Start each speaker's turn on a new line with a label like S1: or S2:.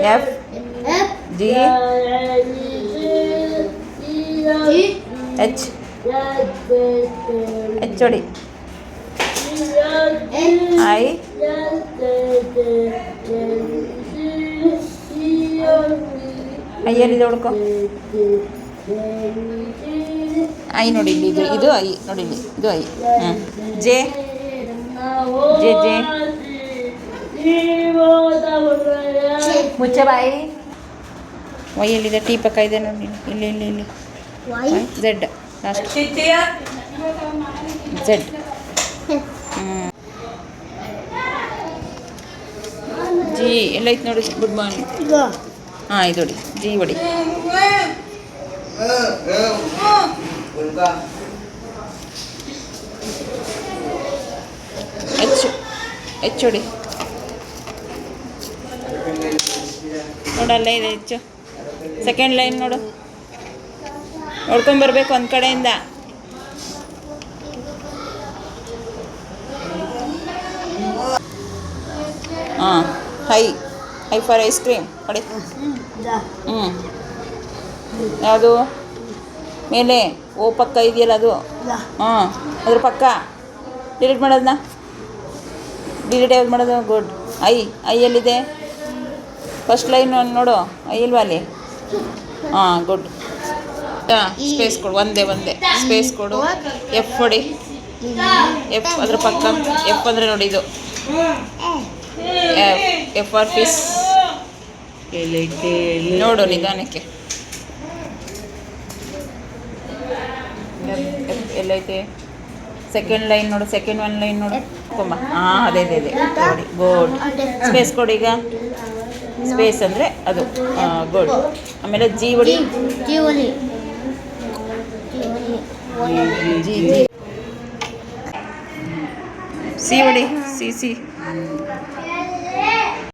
S1: F G H H ಹೊಡಿ I ಐಯಲ್ಲಿ ನೋಡ್ಕೊ I ನೋಡಿ ಇಲ್ಲಿ ಇದು ಐ ನೋಡಿ ಇಲ್ಲಿ ಇದು ಐ ಜೆ ಜೆ ಜೆ ಮುಚ್ಚೆ ಬಾಯಿ ವೈಯಲ್ಲಿದೆ ಟೀ ಪಕ್ಕ ಇದೆ ನೋಡಿ ಇಲ್ಲಿ ಇಲ್ಲಿ ಇಲ್ಲಿ ಝೆಡ್ ಲಾಸ್ಟ್ ಝೆಡ್ ಜಿ ಎಲ್ಲೈತೆ ನೋಡಿ ಗುಡ್ ಮಾರ್ನಿಂಗ್ ಹಾಂ ಇದು ಹೊಡಿ ಜಿ ಹೊಡಿ ಎಚ್ ಎಚ್ ಹೊಡಿ ನೋಡಲ್ಲೇ ಇದೆ ಹೆಚ್ಚು ಸೆಕೆಂಡ್ ಲೈನ್ ನೋಡು ನೋಡ್ಕೊಂಬರ್ಬೇಕು ಒಂದು ಕಡೆಯಿಂದ ಹಾಂ high high for ice cream ಹೊಡಿ ಯಾವುದು ಮೇಲೆ ಓ ಪಕ್ಕ ಇದೆಯಲ್ಲ ಅದು ಹಾಂ ಅದ್ರ ಪಕ್ಕ ಡಿಲೀಟ್ ಮಾಡೋದನ್ನ ಡಿಲೀಟ್ ಯಾವ್ದು ಮಾಡೋದು ಗುಡ್ ಐಯಲ್ಲಿದೆ ಫಸ್ಟ್ ಲೈನ್ ನೋಡು ಐ ಇಲ್ವಾ ಅಲ್ಲಿ ಹಾಂ ಗುಡ್ ಸ್ಪೇಸ್ ಕೊಡು ಒಂದೇ ಸ್ಪೇಸ್ ಕೊಡು ಎಫ್ ಹೊಡಿ ಎಫ್ ಅದ್ರ ಪಕ್ಕ ಎಫ್ ಅಂದರೆ ನೋಡಿ ಇದು ಎಫ್ ಆರ್ ಫಿಸ್ ನೋಡು ನಿಧಾನಕ್ಕೆ ಎಲ್ಲೈತೆ ಸೆಕೆಂಡ್ ಲೈನ್ ನೋಡು ಸೆಕೆಂಡ್ ಒನ್ ಲೈನ್ ನೋಡು ಕೊಂಬ ಹಾಂ ಅದೇ ನೋಡಿ ಗುಡ್ ಸ್ಪೇಸ್ ಕೊಡು ಈಗ ಸ್ಪೇಸ್ ಅಂದರೆ ಅದು ಗುಡ್ ಆಮೇಲೆ ಜಿ ಹೊಡಿ ಜಿ ಜಿ ಸಿ ಹೊಡಿ ಸಿ